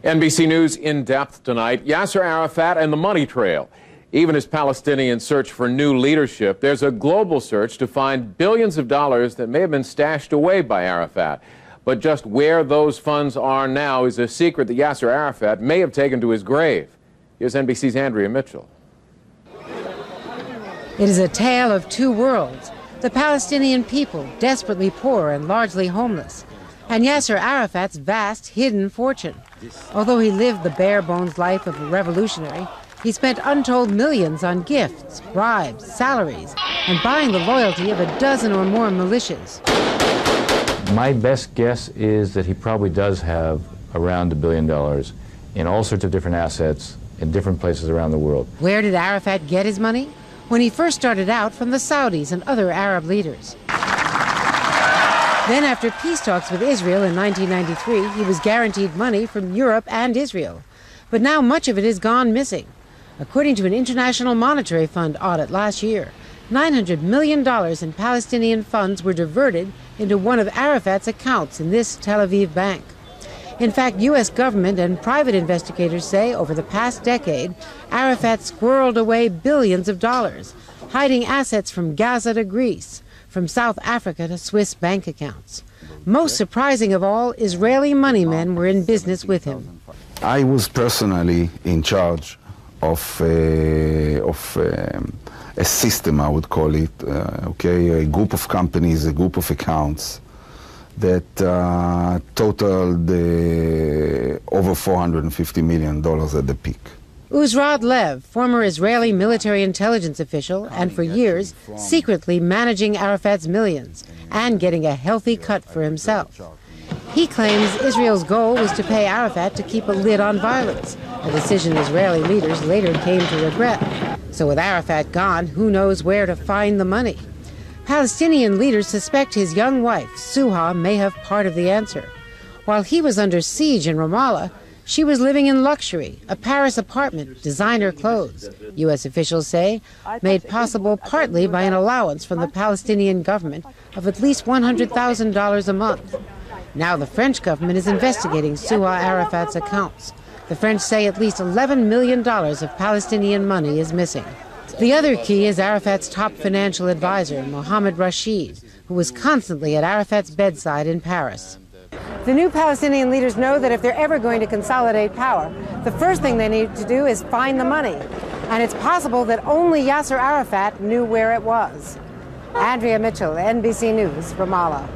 NBC News in depth tonight. Yasser Arafat and the money trail. Even as Palestinians search for new leadership, there's a global search to find billions of dollars that may have been stashed away by Arafat. But just where those funds are now is a secret that Yasser Arafat may have taken to his grave. Here's NBC's Andrea Mitchell. It is a tale of two worlds. The Palestinian people, desperately poor and largely homeless, and Yasser Arafat's vast hidden fortune. Although he lived the bare-bones life of a revolutionary, he spent untold millions on gifts, bribes, salaries, and buying the loyalty of a dozen or more militias. My best guess is that he probably does have around $1 billion in all sorts of different assets in different places around the world. Where did Arafat get his money? When he first started out, from the Saudis and other Arab leaders. Then, after peace talks with Israel in 1993, he was guaranteed money from Europe and Israel. But now much of it has gone missing. According to an International Monetary Fund audit last year, $900 million in Palestinian funds were diverted into one of Arafat's accounts in this Tel Aviv bank. In fact, U.S. government and private investigators say over the past decade, Arafat squirreled away billions of dollars, hiding assets from Gaza to Greece, from South Africa to Swiss bank accounts. Most surprising of all, Israeli money men were in business with him. I was personally in charge of a system, I would call it, a group of companies, a group of accounts that totaled over $450 million at the peak. Uzrad Lev, former Israeli military intelligence official, and for years secretly managing Arafat's millions and getting a healthy cut for himself. He claims Israel's goal was to pay Arafat to keep a lid on violence, a decision Israeli leaders later came to regret. So with Arafat gone, who knows where to find the money? Palestinian leaders suspect his young wife, Suha, may have part of the answer. While he was under siege in Ramallah, she was living in luxury, a Paris apartment, designer clothes, U.S. officials say, made possible partly by an allowance from the Palestinian government of at least $100,000 a month. Now the French government is investigating Suha Arafat's accounts. The French say at least $11 million of Palestinian money is missing. The other key is Arafat's top financial advisor, Mohammed Rashid, who was constantly at Arafat's bedside in Paris. The new Palestinian leaders know that if they're ever going to consolidate power, the first thing they need to do is find the money. And it's possible that only Yasser Arafat knew where it was. Andrea Mitchell, NBC News, Ramallah.